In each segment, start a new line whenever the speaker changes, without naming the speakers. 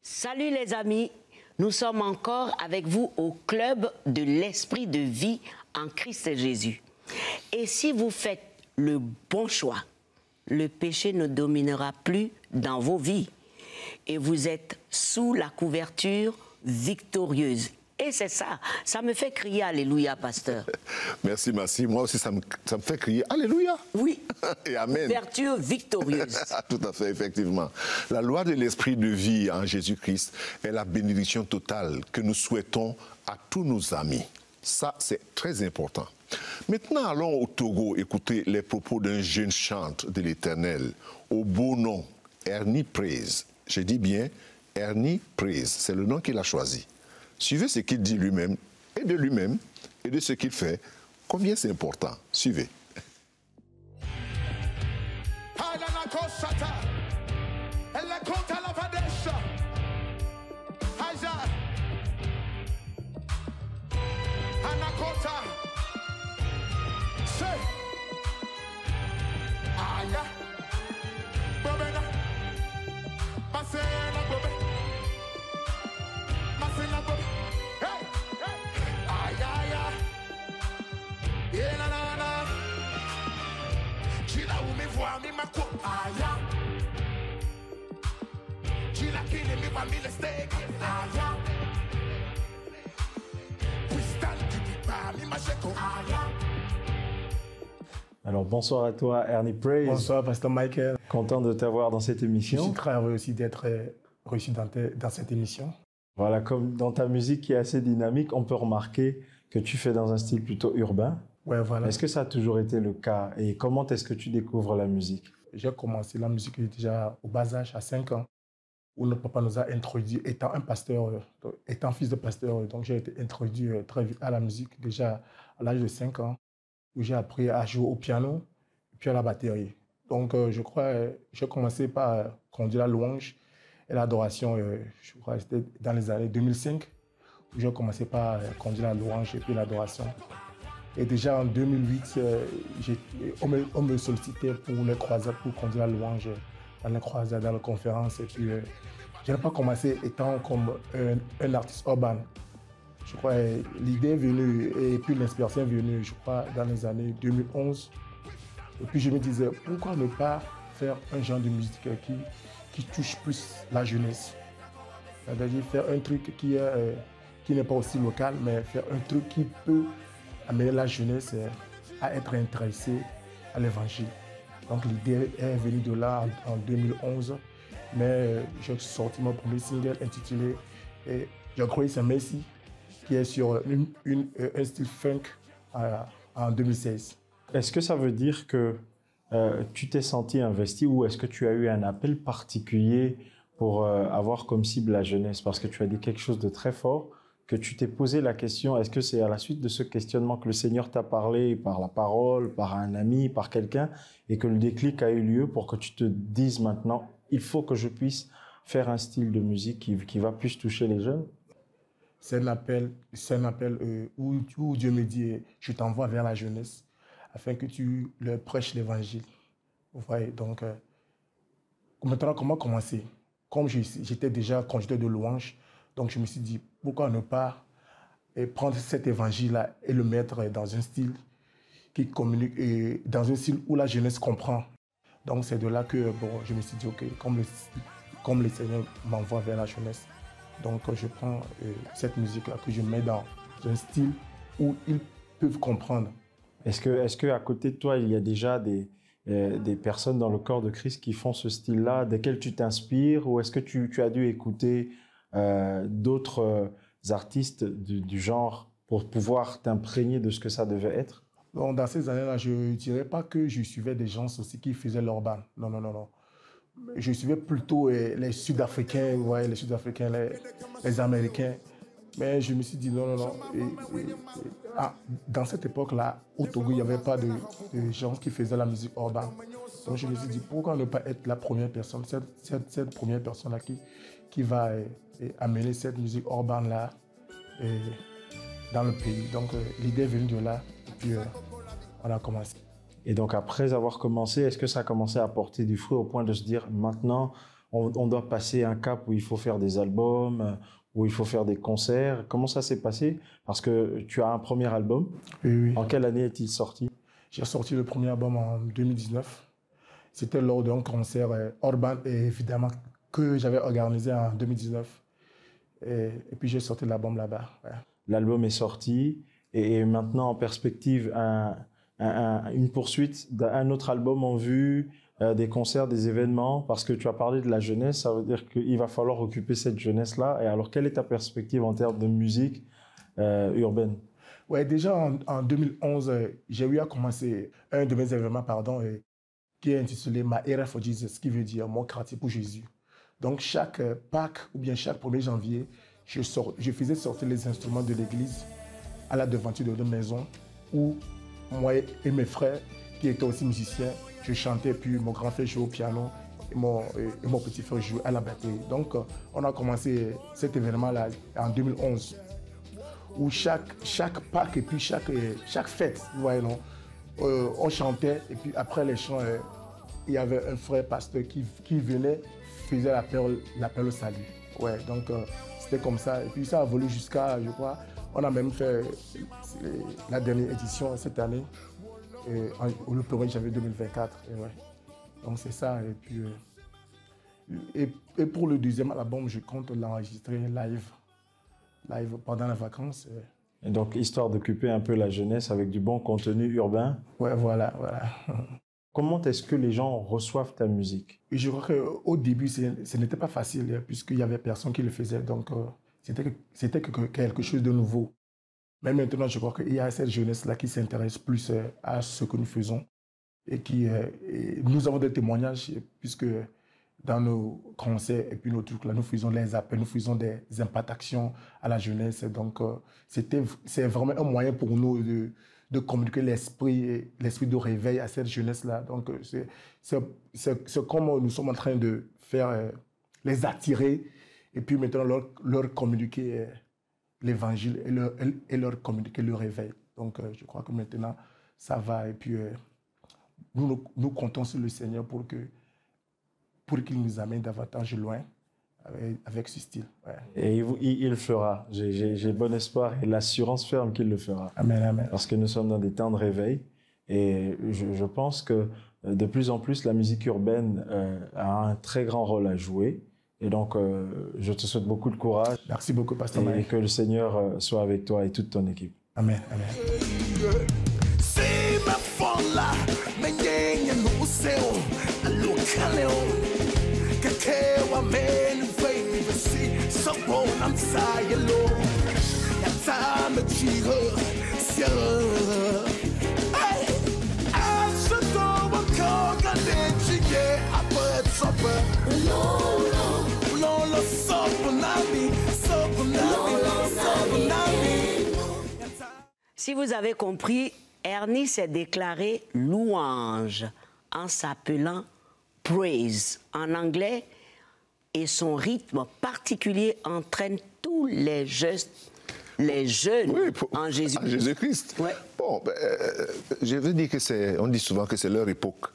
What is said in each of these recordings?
Salut les amis, nous sommes encore avec vous au club de l'esprit de vie en Christ Jésus. Et si vous faites le bon choix, le péché ne dominera plus dans vos vies. Et vous êtes sous la couverture victorieuse. Et c'est ça, ça me fait crier Alléluia, pasteur.
Merci, merci. Moi aussi, ça me fait crier Alléluia.
Oui.
Et Amen.
Couverture victorieuse.
Tout à fait, effectivement. La loi de l'esprit de vie en Jésus-Christ est la bénédiction totale que nous souhaitons à tous nos amis. Ça, c'est très important. Maintenant, allons au Togo écouter les propos d'un jeune chante de l'Éternel, au beau nom, Ernie Praise. Je dis bien Ernie Praise, c'est le nom qu'il a choisi. Suivez ce qu'il dit lui-même, et de ce qu'il fait. Combien c'est important. Suivez.
Alors bonsoir à toi Ernie Praise.
Bonsoir Pasteur Michael.
Content de t'avoir dans cette émission.
Je suis très heureux aussi d'être reçu dans cette émission.
Voilà, comme dans ta musique qui est assez dynamique, on peut remarquer que tu fais dans un style plutôt urbain.
Ouais, voilà.
Est-ce que ça a toujours été le cas et comment est-ce que tu découvres la musique?
J'ai commencé la musique déjà au bas âge, à 5 ans, où notre papa nous a introduit, étant un pasteur, étant fils de pasteur, donc j'ai été introduit très vite à la musique, déjà à l'âge de 5 ans, où j'ai appris à jouer au piano, puis à la batterie. Donc je crois, j'ai commencé par conduire la louange et l'adoration, je crois que c'était dans les années 2005, où j'ai commencé par conduire la louange et puis l'adoration. Et déjà en 2008, on me sollicitait pour les croisades, pour conduire la louange dans les croisades, dans les conférences. Et puis, je n'ai pas commencé étant comme un artiste urbain. Je crois l'idée est venue et puis l'inspiration est venue, je crois, dans les années 2011. Et puis je me disais, pourquoi ne pas faire un genre de musique qui touche plus la jeunesse? C'est-à-dire faire un truc qui n'est pas aussi local, mais faire un truc qui peut amener la jeunesse à être intéressée à l'évangile. Donc l'idée est venue de là en 2011, mais j'ai sorti mon premier single intitulé Je croyais c'est Messi, qui est sur un style funk en 2016.
Est-ce que ça veut dire que tu t'es senti investi ou est-ce que tu as eu un appel particulier pour avoir comme cible la jeunesse? Parce que tu as dit quelque chose de très fort, que tu t'es posé la question, est-ce que c'est à la suite de ce questionnement que le Seigneur t'a parlé par la parole, par un ami, par quelqu'un, et que le déclic a eu lieu pour que tu te dises maintenant, il faut que je puisse faire un style de musique qui va plus toucher les jeunes?
C'est un appel où Dieu me dit, je t'envoie vers la jeunesse, afin que tu leur prêches l'évangile. Vous voyez, donc, maintenant, comment commencer? Comme j'étais déjà conducteur de louange, donc je me suis dit, pourquoi ne pas prendre cet évangile-là et le mettre dans un style qui communique, et dans un style où la jeunesse comprend. Donc c'est de là que je me suis dit, ok, comme le Seigneur m'envoie vers la jeunesse, donc je prends cette musique-là que je mets dans un style où ils peuvent comprendre.
Est-ce que à côté de toi, il y a déjà des personnes dans le corps de Christ qui font ce style-là, desquelles tu t'inspires, ou est-ce que tu as dû écouter d'autres artistes du genre pour pouvoir t'imprégner de ce que ça devait être?
Donc, dans ces années-là, je ne dirais pas que je suivais des gens aussi qui faisaient l'urbain. Non, non, non, non. Je suivais plutôt les Sud-Africains, vous voyez, les Sud-Africains, les Américains. Mais je me suis dit non, non, non. Dans cette époque-là, au Togo, il n'y avait pas de gens qui faisaient la musique urbaine. Donc je me suis dit, pourquoi ne pas être la première personne, cette première personne-là qui va amener cette musique urbaine-là dans le pays. Donc l'idée est venue de là, et puis on a commencé.
Et donc après avoir commencé, est-ce que ça a commencé à porter du fruit au point de se dire maintenant on doit passer un cap où il faut faire des albums, où il faut faire des concerts. Comment ça s'est passé? Parce que tu as un premier album.
Oui.
En quelle année est-il sorti?
J'ai sorti le premier album en 2019. C'était lors d'un concert urbain, évidemment, que j'avais organisé en 2019. Et puis j'ai sorti l'album là-bas. Ouais.
L'album est sorti et maintenant en perspective une poursuite d'un autre album en vue, des concerts, des événements, parce que tu as parlé de la jeunesse, ça veut dire qu'il va falloir occuper cette jeunesse-là. Et alors, quelle est ta perspective en termes de musique urbaine?
Ouais, déjà en 2011, j'ai eu à commencer un de mes événements, qui est intitulé My Era for Jesus, qui veut dire mon quartier pour Jésus. Donc, chaque Pâques ou bien chaque 1er janvier, je faisais sortir les instruments de l'église à la devanture de notre maison, où moi et mes frères, qui étaient aussi musiciens, je chantais, puis mon grand frère jouait au piano et mon petit frère jouait à la batterie. Donc, on a commencé cet événement-là en 2011, où chaque Pâques et puis chaque fête, vous voyez, non, on chantait, et puis après les chants, il y avait un frère pasteur qui venait, faisait l'appel au salut. Ouais, donc, c'était comme ça. Et puis ça a évolué jusqu'à, je crois, on a même fait la dernière édition cette année, le 1er janvier 2024. Et ouais. Donc c'est ça. Et puis et pour le deuxième album, je compte l'enregistrer live pendant les vacances.
Et donc histoire d'occuper un peu la jeunesse avec du bon contenu urbain.
Ouais, voilà.
Comment est-ce que les gens reçoivent ta musique?
Et je crois qu'au début, ce n'était pas facile, puisqu'il n'y avait personne qui le faisait. Donc c'était quelque chose de nouveau. Mais maintenant, je crois qu'il y a cette jeunesse-là qui s'intéresse plus à ce que nous faisons. Et nous avons des témoignages, puisque dans nos concerts et puis nos trucs là, nous faisons les appels, nous faisons des impactations à la jeunesse. Donc, c'est vraiment un moyen pour nous de communiquer l'esprit de réveil à cette jeunesse-là. Donc, c'est comme nous sommes en train de faire, les attirer et puis maintenant leur communiquer l'évangile et leur communiquer le réveil. Donc, je crois que maintenant, ça va. Et puis, nous comptons sur le Seigneur pour qu'il nous amène davantage loin avec ce style. Ouais.
Et il le fera. J'ai bon espoir et l'assurance ferme qu'il le fera.
Amen, amen.
Parce que nous sommes dans des temps de réveil. Et je pense que de plus en plus, la musique urbaine a un très grand rôle à jouer. Et donc, je te souhaite beaucoup de courage.
Merci beaucoup, Pasteur Mike.
Et que le Seigneur soit avec toi et toute ton équipe.
Amen, amen.
Si vous avez compris, Ernie s'est déclaré louange en s'appelant praise en anglais et son rythme particulier entraîne tous les jeunes en Jésus.
En Jésus-Christ.
Ouais.
Bon, je veux dire on dit souvent que c'est leur époque.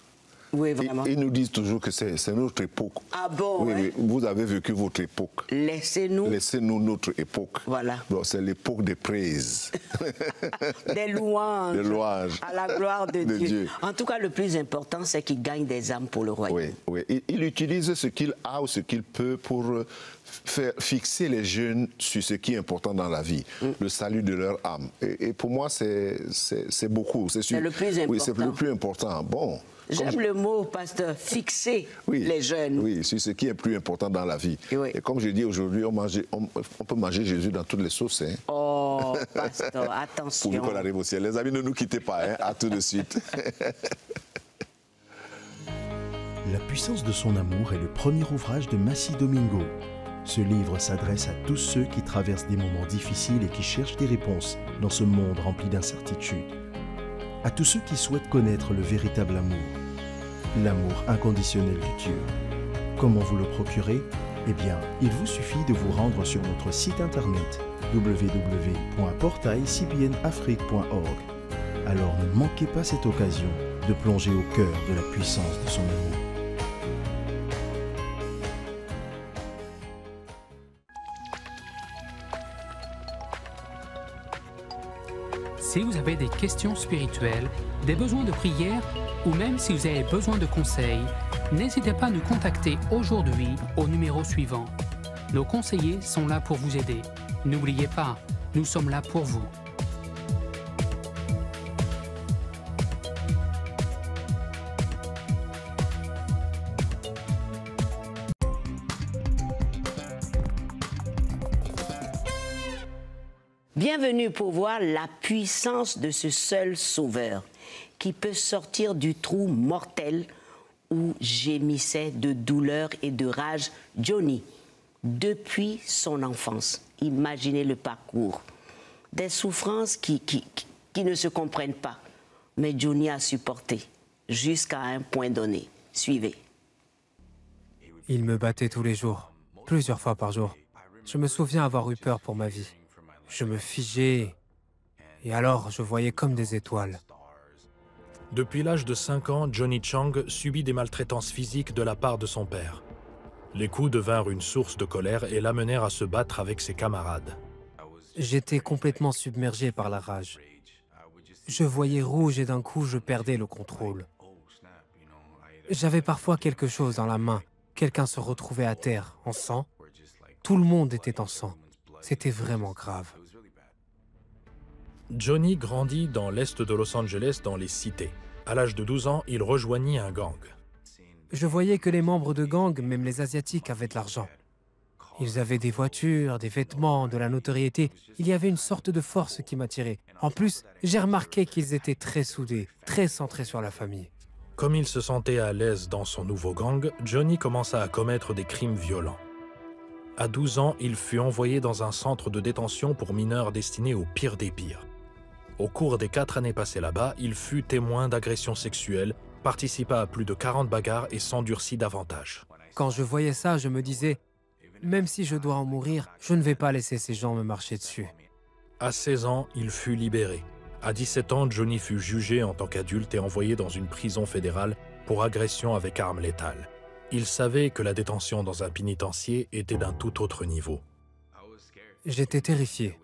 Oui, vraiment.
Ils nous disent toujours que c'est notre époque.
Ah bon?
Oui,
Ouais.
oui, vous avez vécu votre époque. Laissez-nous notre époque.
Voilà.
Bon, c'est l'époque des praises.
Des louanges.
Des louanges.
À la gloire de Dieu. En tout cas, le plus important, c'est qu'il gagne des âmes pour le royaume.
Oui, oui. Il utilise ce qu'il a ou ce qu'il peut pour faire fixer les jeunes sur ce qui est important dans la vie, le salut de leur âme. Et pour moi, c'est beaucoup.
C'est le plus important.
Oui, c'est le plus important. Bon.
J'aime le mot, pasteur, fixer les jeunes.
Oui, sur ce qui est plus important dans la vie.
Oui.
Et comme je dis aujourd'hui, on peut manger Jésus dans toutes les sauces. Hein.
Oh, pasteur, attention.
Pour qu'on arrive au ciel. Les amis, ne nous quittez pas. Hein. À tout de suite.
La puissance de son amour est le premier ouvrage de Massi Domingo. Ce livre s'adresse à tous ceux qui traversent des moments difficiles et qui cherchent des réponses dans ce monde rempli d'incertitudes. À tous ceux qui souhaitent connaître le véritable amour, l'amour inconditionnel de Dieu. Comment vous le procurer? Eh bien, il vous suffit de vous rendre sur notre site internet www.portailcbnafrique.org. Alors ne manquez pas cette occasion de plonger au cœur de la puissance de son amour.
Si vous avez des questions spirituelles, des besoins de prière ou même si vous avez besoin de conseils, n'hésitez pas à nous contacter aujourd'hui au numéro suivant. Nos conseillers sont là pour vous aider. N'oubliez pas, nous sommes là pour vous.
Bienvenue pour voir la puissance de ce seul Sauveur qui peut sortir du trou mortel où gémissait de douleur et de rage Johnny depuis son enfance. Imaginez le parcours. Des souffrances qui ne se comprennent pas. Mais Johnny a supporté jusqu'à un point donné. Suivez.
Il me battait tous les jours, plusieurs fois par jour. Je me souviens avoir eu peur pour ma vie. Je me figeais et alors je voyais comme des étoiles.
Depuis l'âge de 5 ans, Johnny Chang subit des maltraitances physiques de la part de son père. Les coups devinrent une source de colère et l'amenèrent à se battre avec ses camarades.
J'étais complètement submergé par la rage. Je voyais rouge et d'un coup je perdais le contrôle. J'avais parfois quelque chose dans la main. Quelqu'un se retrouvait à terre, en sang. Tout le monde était en sang. C'était vraiment grave.
Johnny grandit dans l'est de Los Angeles, dans les cités. À l'âge de 12 ans, il rejoignit un gang.
Je voyais que les membres de gang, même les Asiatiques, avaient de l'argent. Ils avaient des voitures, des vêtements, de la notoriété. Il y avait une sorte de force qui m'attirait. En plus, j'ai remarqué qu'ils étaient très soudés, très centrés sur la famille.
Comme il se sentait à l'aise dans son nouveau gang, Johnny commença à commettre des crimes violents. À 12 ans, il fut envoyé dans un centre de détention pour mineurs destiné au pire des pires. Au cours des 4 années passées là-bas, il fut témoin d'agressions sexuelles, participa à plus de 40 bagarres et s'endurcit davantage.
Quand je voyais ça, je me disais, même si je dois en mourir, je ne vais pas laisser ces gens me marcher dessus.
À 16 ans, il fut libéré. À 17 ans, Johnny fut jugé en tant qu'adulte et envoyé dans une prison fédérale pour agression avec arme létale. Il savait que la détention dans un pénitencier était d'un tout autre niveau.
J'étais terrifié.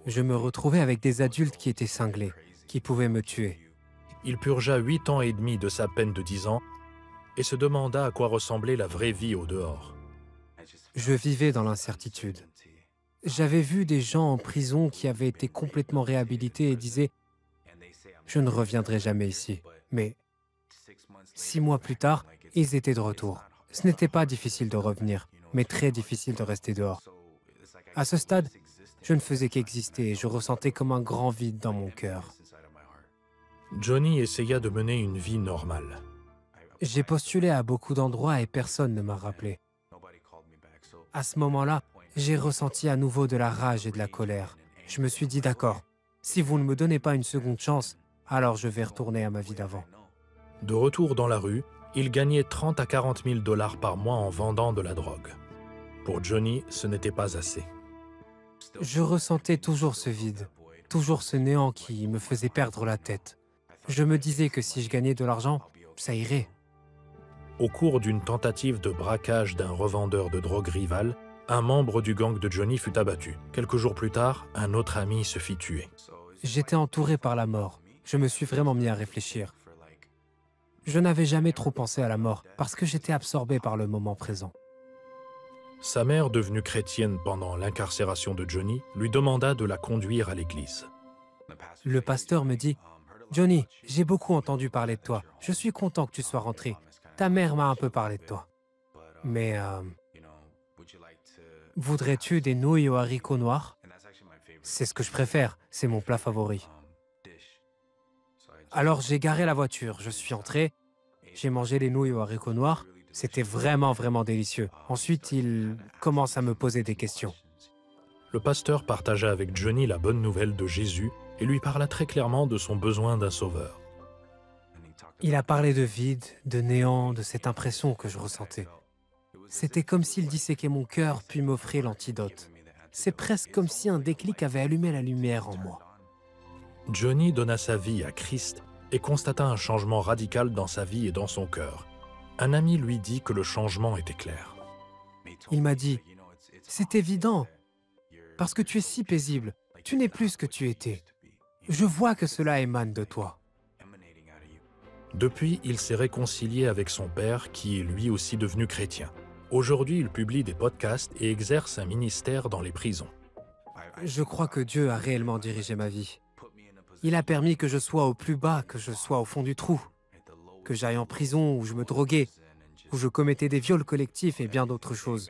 Je me retrouvais avec des adultes qui étaient cinglés, qui pouvaient me tuer.
Il purgea 8 ans et demi de sa peine de 10 ans et se demanda à quoi ressemblait la vraie vie au dehors.
Je vivais dans l'incertitude. J'avais vu des gens en prison qui avaient été complètement réhabilités et disaient « Je ne reviendrai jamais ici ». Mais 6 mois plus tard, ils étaient de retour. Ce n'était pas difficile de revenir, mais très difficile de rester dehors. À ce stade, je ne faisais qu'exister et je ressentais comme un grand vide dans mon cœur.
Johnny essaya de mener une vie normale.
J'ai postulé à beaucoup d'endroits et personne ne m'a rappelé. À ce moment-là, j'ai ressenti à nouveau de la rage et de la colère. Je me suis dit, d'accord, si vous ne me donnez pas une seconde chance, alors je vais retourner à ma vie d'avant.
De retour dans la rue, il gagnait 30 à 40 000 $ par mois en vendant de la drogue. Pour Johnny, ce n'était pas assez.
Je ressentais toujours ce vide, toujours ce néant qui me faisait perdre la tête. Je me disais que si je gagnais de l'argent, ça irait.
Au cours d'une tentative de braquage d'un revendeur de drogue rival, un membre du gang de Johnny fut abattu. Quelques jours plus tard, un autre ami se fit tuer.
J'étais entouré par la mort. Je me suis vraiment mis à réfléchir. Je n'avais jamais trop pensé à la mort parce que j'étais absorbé par le moment présent.
Sa mère, devenue chrétienne pendant l'incarcération de Johnny, lui demanda de la conduire à l'église.
Le pasteur me dit « Johnny, j'ai beaucoup entendu parler de toi. Je suis content que tu sois rentré. Ta mère m'a un peu parlé de toi. Mais voudrais-tu des nouilles aux haricots noirs? C'est ce que je préfère, c'est mon plat favori. » Alors j'ai garé la voiture, je suis entré, j'ai mangé les nouilles aux haricots noirs. C'était vraiment délicieux. Ensuite, il commence à me poser des questions.
Le pasteur partagea avec Johnny la bonne nouvelle de Jésus et lui parla très clairement de son besoin d'un sauveur.
Il a parlé de vide, de néant, de cette impression que je ressentais. C'était comme s'il disséquait mon cœur puis m'offrait l'antidote. C'est presque comme si un déclic avait allumé la lumière en moi.
Johnny donna sa vie à Christ et constata un changement radical dans sa vie et dans son cœur. Un ami lui dit que le changement était clair.
Il m'a dit « C'est évident, parce que tu es si paisible, tu n'es plus ce que tu étais. Je vois que cela émane de toi.
Depuis, il s'est réconcilié avec son père, qui est lui aussi devenu chrétien. Aujourd'hui, il publie des podcasts et exerce un ministère dans les prisons.
Je crois que Dieu a réellement dirigé ma vie. Il a permis que je sois au plus bas, que je sois au fond du trou, que j'aille en prison où je me droguais, où je commettais des viols collectifs et bien d'autres choses.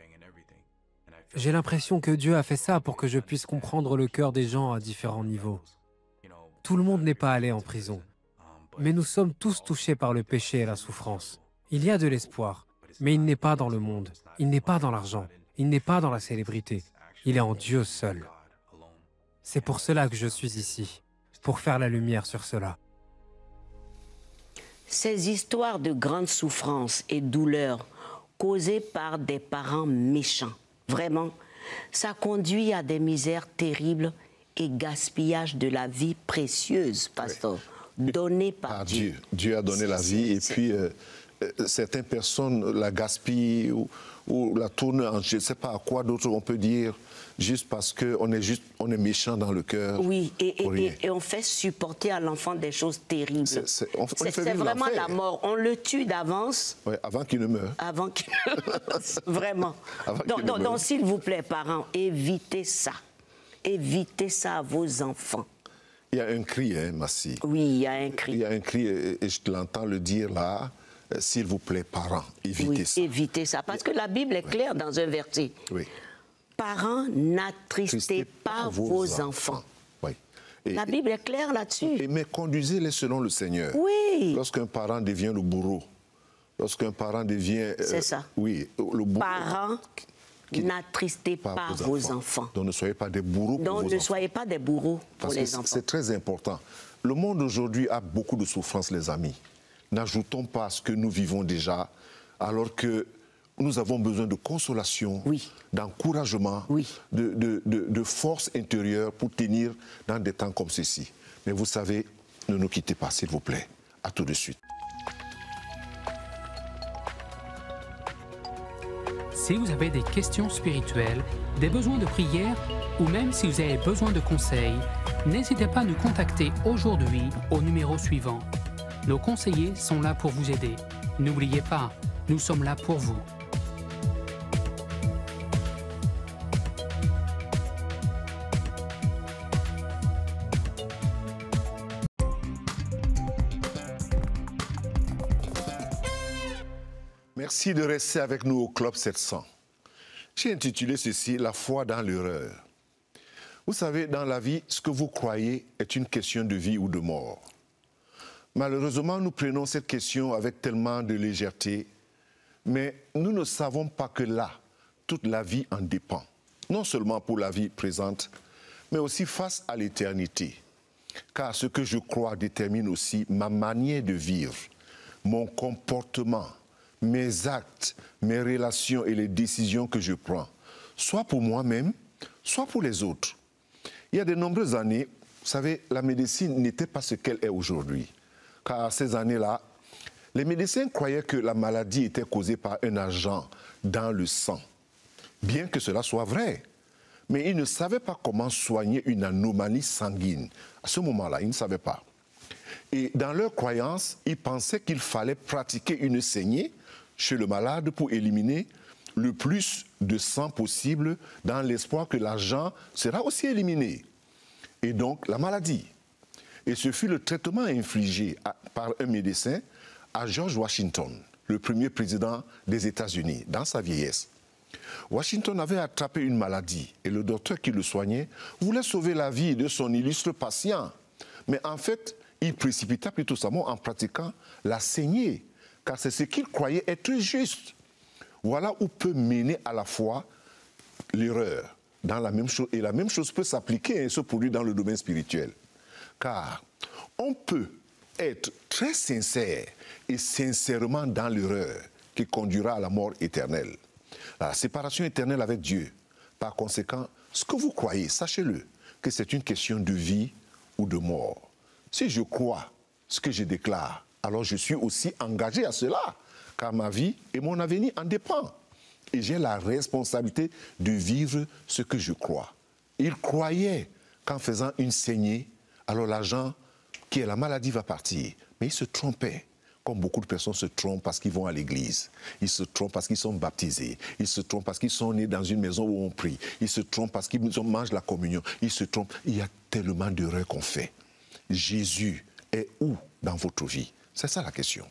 J'ai l'impression que Dieu a fait ça pour que je puisse comprendre le cœur des gens à différents niveaux. Tout le monde n'est pas allé en prison, mais nous sommes tous touchés par le péché et la souffrance. Il y a de l'espoir, mais il n'est pas dans le monde, il n'est pas dans l'argent, il n'est pas dans la célébrité, il est en Dieu seul. C'est pour cela que je suis ici, pour faire la lumière sur cela.
Ces histoires de grandes souffrances et douleurs causées par des parents méchants, vraiment, ça conduit à des misères terribles et gaspillage de la vie précieuse, pasteur, donnée par Dieu.
Dieu a donné la vie et puis certaines personnes la gaspillent ou la tournent en je ne sais pas à quoi d'autre on peut dire, juste parce qu'on est méchant dans le cœur.
Oui, et on fait supporter à l'enfant des choses terribles. C'est vraiment la mort. On le tue d'avance.
Ouais, avant qu'il ne meure.
Avant qu'il ne meure. Vraiment. Donc, s'il vous plaît, parents, évitez ça. Évitez ça à vos enfants.
Il y a un cri, hein, Massi.
Oui, il y a un cri.
Il y a un cri, et je l'entends le dire là. S'il vous plaît, parents, évitez ça.
Évitez ça, parce que la Bible est claire dans un verset.
Oui.
Parents, n'attristez pas vos enfants.
Oui.
La Bible est claire là-dessus.
Mais conduisez-les selon le Seigneur.
Oui.
Lorsqu'un parent devient le bourreau, lorsqu'un parent devient...
C'est ça.
Oui, le bourreau.
Parents, n'attristez pas vos enfants.
Donc ne soyez pas des bourreaux pour vos enfants.
Donc ne soyez pas des bourreaux pour les enfants.
C'est très important. Le monde aujourd'hui a beaucoup de souffrances, les amis. N'ajoutons pas à ce que nous vivons déjà, alors que nous avons besoin de consolation, d'encouragement, de force intérieure pour tenir dans des temps comme ceci. Mais vous savez, ne nous quittez pas, s'il vous plaît. À tout de suite.
Si vous avez des questions spirituelles, des besoins de prière ou même si vous avez besoin de conseils, n'hésitez pas à nous contacter aujourd'hui au numéro suivant. Nos conseillers sont là pour vous aider. N'oubliez pas, nous sommes là pour vous.
Merci de rester avec nous au Club 700. J'ai intitulé ceci « La foi dans l'erreur ». Vous savez, dans la vie, ce que vous croyez est une question de vie ou de mort. Malheureusement, nous prenons cette question avec tellement de légèreté, mais nous ne savons pas que là, toute la vie en dépend. Non seulement pour la vie présente, mais aussi face à l'éternité. Car ce que je crois détermine aussi ma manière de vivre, mon comportement, mes actes, mes relations et les décisions que je prends, soit pour moi-même, soit pour les autres. Il y a de nombreuses années, vous savez, la médecine n'était pas ce qu'elle est aujourd'hui. Car ces années-là, les médecins croyaient que la maladie était causée par un agent dans le sang. Bien que cela soit vrai. Mais ils ne savaient pas comment soigner une anomalie sanguine. À ce moment-là, ils ne savaient pas. Et dans leur croyance, ils pensaient qu'il fallait pratiquer une saignée chez le malade pour éliminer le plus de sang possible dans l'espoir que l'agent sera aussi éliminé. Et donc, la maladie. Et ce fut le traitement infligé par un médecin à George Washington, le premier président des États-Unis, dans sa vieillesse. Washington avait attrapé une maladie et le docteur qui le soignait voulait sauver la vie de son illustre patient. Mais en fait, il précipita plutôt sa mort en pratiquant la saignée, car c'est ce qu'il croyait être juste. Voilà où peut mener à la fois l'erreur dans la même chose. Et la même chose peut s'appliquer et se produire dans le domaine spirituel. Car on peut être très sincère et sincèrement dans l'erreur qui conduira à la mort éternelle. La séparation éternelle avec Dieu. Par conséquent, ce que vous croyez, sachez-le, que c'est une question de vie ou de mort. Si je crois ce que je déclare, alors je suis aussi engagé à cela, car ma vie et mon avenir en dépendent. Et j'ai la responsabilité de vivre ce que je crois. Il croyait qu'en faisant une saignée, Alors l'agent qui est la maladie va partir. Mais il se trompait. Comme beaucoup de personnes se trompent parce qu'ils vont à l'église. Ils se trompent parce qu'ils sont baptisés. Ils se trompent parce qu'ils sont nés dans une maison où on prie. Ils se trompent parce qu'ils mangent la communion. Ils se trompent. Il y a tellement d'erreurs qu'on fait. Jésus est où dans votre vie? C'est ça la question.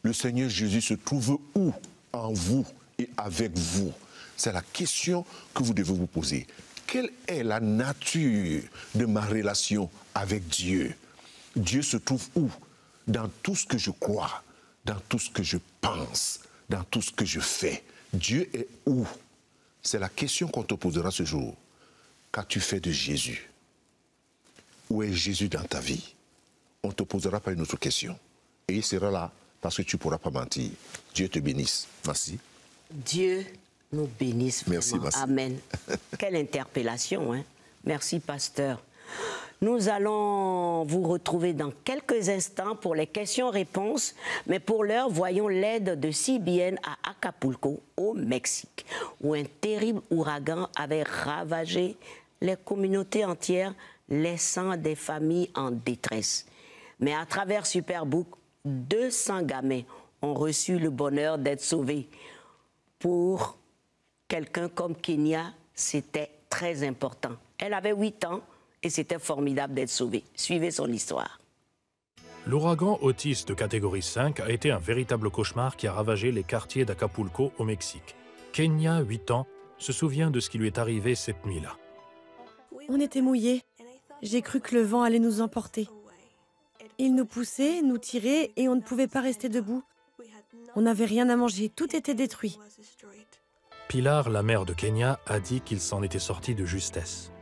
Le Seigneur Jésus se trouve où en vous et avec vous? C'est la question que vous devez vous poser. Quelle est la nature de ma relation avec Dieu? Dieu se trouve où? Dans tout ce que je crois, dans tout ce que je pense, dans tout ce que je fais. Dieu est où? C'est la question qu'on te posera ce jour. Qu'as-tu fait de Jésus? Où est Jésus dans ta vie? On ne te posera pas une autre question. Et il sera là parce que tu ne pourras pas mentir. Dieu te bénisse. Merci.
Dieu nous bénisse vraiment.
Merci, merci.
Amen. Quelle interpellation, hein? Merci, pasteur. Nous allons vous retrouver dans quelques instants pour les questions-réponses, mais pour l'heure, voyons l'aide de CBN à Acapulco, au Mexique, où un terrible ouragan avait ravagé les communautés entières, laissant des familles en détresse. Mais à travers Superbook, 200 gamins ont reçu le bonheur d'être sauvés. Pour quelqu'un comme Kenya, c'était très important. Elle avait 8 ans et c'était formidable d'être sauvée. Suivez son histoire.
L'ouragan Otis de catégorie 5 a été un véritable cauchemar qui a ravagé les quartiers d'Acapulco au Mexique. Kenya, 8 ans, se souvient de ce qui lui est arrivé cette nuit-là.
On était mouillés. J'ai cru que le vent allait nous emporter. Il nous poussait, nous tirait et on ne pouvait pas rester debout. On n'avait rien à manger, tout était détruit.
Pilar, la mère de Kenya, a dit qu'il s'en était sorti de justesse.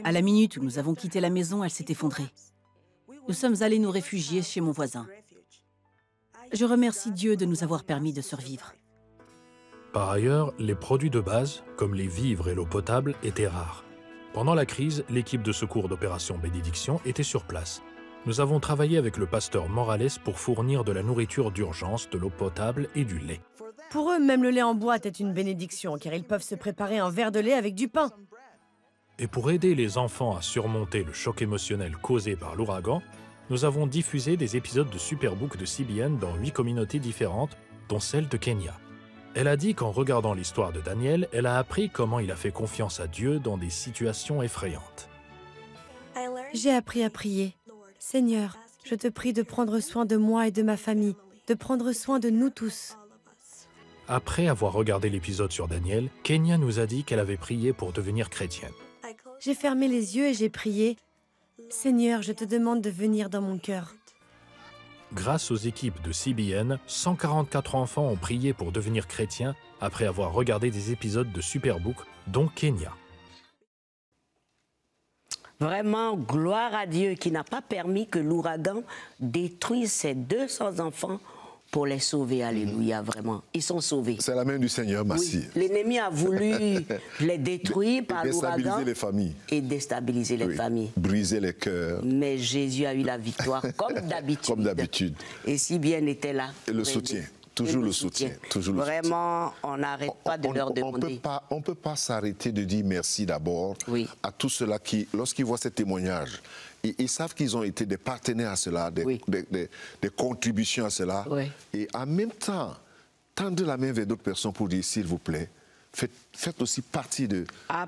À la minute où nous avons quitté la maison, elle s'est effondrée. Nous sommes allés nous réfugier chez mon voisin. Je remercie Dieu de nous avoir permis de survivre.
Par ailleurs, les produits de base, comme les vivres et l'eau potable, étaient rares. Pendant la crise, l'équipe de secours d'Opération Bénédiction était sur place. Nous avons travaillé avec le pasteur Morales pour fournir de la nourriture d'urgence, de l'eau potable et du lait.
Pour eux, même le lait en boîte est une bénédiction, car ils peuvent se préparer un verre de lait avec du pain.
Et pour aider les enfants à surmonter le choc émotionnel causé par l'ouragan, nous avons diffusé des épisodes de Superbook de CBN dans 8 communautés différentes, dont celle de Kenya. Elle a dit qu'en regardant l'histoire de Daniel, elle a appris comment il a fait confiance à Dieu dans des situations effrayantes.
J'ai appris à prier. Seigneur, je te prie de prendre soin de moi et de ma famille, de prendre soin de nous tous.
Après avoir regardé l'épisode sur Daniel, Kenya nous a dit qu'elle avait prié pour devenir chrétienne.
J'ai fermé les yeux et j'ai prié. Seigneur, je te demande de venir dans mon cœur.
Grâce aux équipes de CBN, 144 enfants ont prié pour devenir chrétiens après avoir regardé des épisodes de Superbook, dont Kenya.
Vraiment, gloire à Dieu qui n'a pas permis que l'ouragan détruise ces 200 enfants pour les sauver. Alléluia, vraiment. Ils sont sauvés.
C'est la main du Seigneur, merci.
Oui. L'ennemi a voulu les détruire par l'ouragan.
Déstabiliser les familles.
Et déstabiliser les familles.
Briser les cœurs.
Mais Jésus a eu la victoire, comme d'habitude.
Comme d'habitude.
Et si bien était là.
Et le soutien. Toujours le soutien. Toujours
Vraiment, on n'arrête pas de leur demander.
On ne peut pas s'arrêter de dire merci d'abord à tous ceux-là qui, lorsqu'ils voient ces témoignages, ils savent qu'ils ont été des partenaires à cela, des contributions à cela.
Oui.
Et en même temps, tendre la main vers d'autres personnes pour dire, s'il vous plaît, faites aussi partie de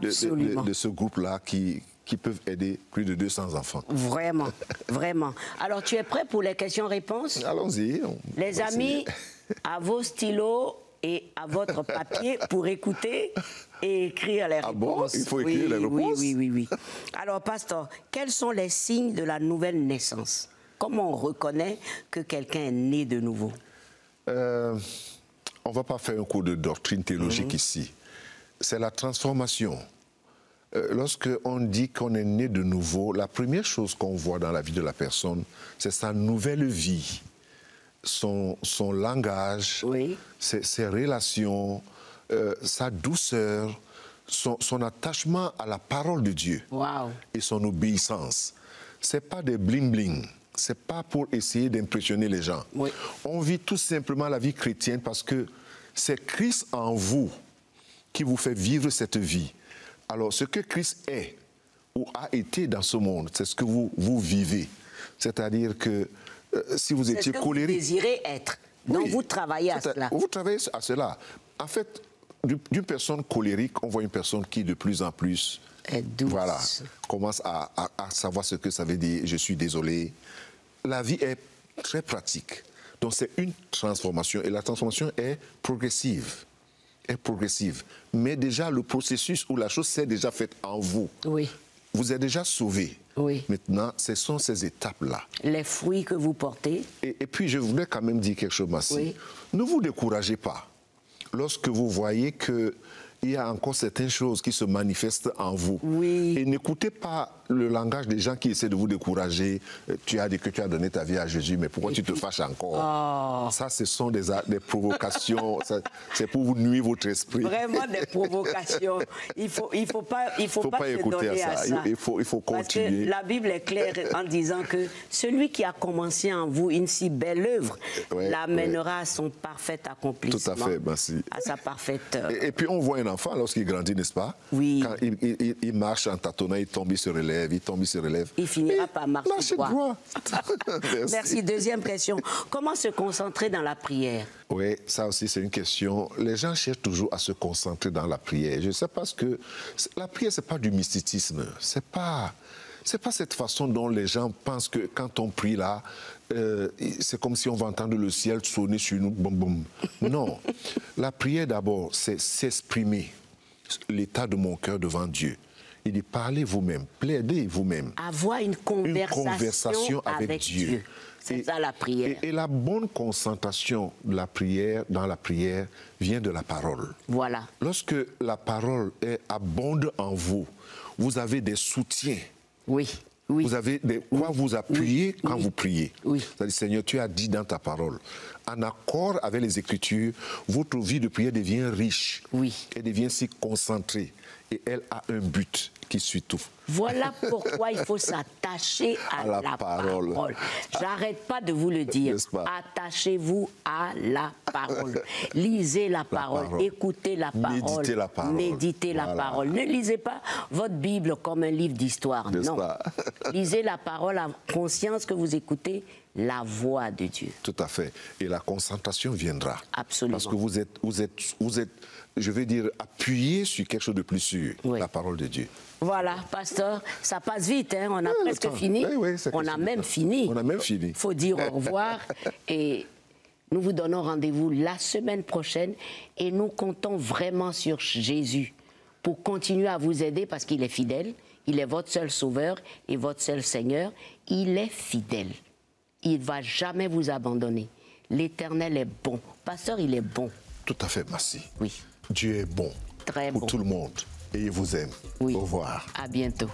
ce groupe-là qui peuvent aider plus de 200 enfants.
Vraiment, vraiment. Alors, tu es prêt pour les questions-réponses?
Allons-y.
Les amis, à vos stylos et à votre papier pour écouter et écrire les réponses.
Ah bon? Il faut écrire les réponses?
Oui. Alors, pasteur, quels sont les signes de la nouvelle naissance? Comment on reconnaît que quelqu'un est né de nouveau?
On ne va pas faire un cours de doctrine théologique ici. C'est la transformation. Lorsqu'on dit qu'on est né de nouveau, la première chose qu'on voit dans la vie de la personne, c'est sa nouvelle vie, son langage, ses relations, sa douceur, son attachement à la parole de Dieu et son obéissance. Ce n'est pas des bling-bling, ce n'est pas pour essayer d'impressionner les gens. On vit tout simplement la vie chrétienne parce que c'est Christ en vous qui vous fait vivre cette vie. Alors, ce que Christ est, ou a été dans ce monde, c'est ce que vous vivez. C'est-à-dire que si vous étiez colérique...
C'est ce que vous désirez être. Donc
oui,
vous travaillez à cela.
Vous travaillez à cela. En fait, d'une personne colérique, on voit une personne qui de plus en plus...
est douce.
Voilà, commence à savoir ce que ça veut dire, je suis désolé. La vie est très pratique. Donc c'est une transformation et la transformation est progressive. Mais déjà le processus où la chose s'est déjà faite en vous.
Oui.
Vous êtes déjà sauvé.
Oui.
Maintenant, ce sont ces étapes-là.
Les fruits que vous portez.
Et puis je voulais quand même dire quelque chose, Massi.
Oui.
Ne vous découragez pas. Lorsque vous voyez que il y a encore certaines choses qui se manifestent en vous.
Oui.
Et n'écoutez pas le langage des gens qui essaient de vous décourager. Tu as dit que tu as donné ta vie à Jésus, mais pourquoi tu te fâches encore? Ça, ce sont des provocations. C'est pour vous nuire votre esprit.
Vraiment des provocations. Il faut pas se
écouter
donner à ça.
Il faut continuer.
Parce que la Bible est claire en disant que celui qui a commencé en vous une si belle œuvre l'amènera à son parfait accomplissement.
Tout à fait, merci.
À sa parfaite...
Et puis on voit un enfant lorsqu'il grandit, n'est-ce pas?
Oui.
Quand il marche en tâtonnant, il tombe, il se relève, il tombe, il se relève.
Il finira par marcher droit.
Merci.
Merci. Deuxième question. Comment se concentrer dans la prière?
Oui, ça aussi c'est une question. Les gens cherchent toujours à se concentrer dans la prière. Je ne sais pas ce que... La prière, ce n'est pas du mysticisme. C'est pas cette façon dont les gens pensent que quand on prie là, c'est comme si on va entendre le ciel sonner sur nous, boum boum. Non. La prière d'abord, c'est s'exprimer l'état de mon cœur devant Dieu. Il dit parlez vous-même, plaidez vous-même.
Avoir une conversation avec Dieu. C'est ça la prière.
Et la bonne concentration de la prière, dans la prière vient de la parole.
Voilà.
Lorsque la parole abonde en vous, vous avez des soutiens.
Oui. Oui.
Vous avez de quoi vous appuyer quand vous priez.
Oui.
C'est-à-dire, Seigneur, tu as dit dans ta parole, en accord avec les Écritures, votre vie de prière devient riche.
Oui.
Elle devient si concentrée. Et elle a un but qui suit tout.
Voilà pourquoi il faut s'attacher à la parole. J'arrête pas de vous le dire. Attachez-vous à la parole. Lisez la parole. Écoutez la parole.
Méditez la parole.
Méditez la parole. Ne lisez pas votre Bible comme un livre d'histoire. Non. Lisez la parole en conscience que vous écoutez la voix de Dieu.
Tout à fait. Et la concentration viendra.
Absolument.
Parce que vous êtes, je vais dire, appuyé sur quelque chose de plus sûr, la parole de Dieu.
Voilà, pasteur, ça passe vite, hein? On a presque fini. On a même fini.
On a même fini.
Il faut dire au revoir et nous vous donnons rendez-vous la semaine prochaine et nous comptons vraiment sur Jésus pour continuer à vous aider parce qu'il est fidèle. Il est votre seul sauveur et votre seul Seigneur. Il est fidèle. Il ne va jamais vous abandonner. L'Éternel est bon. Pasteur, il est bon.
Tout à fait, merci.
Oui.
Dieu est bon.
Très
pour
bon.
tout le monde. Et il vous aime.
Oui.
Au revoir.
À bientôt.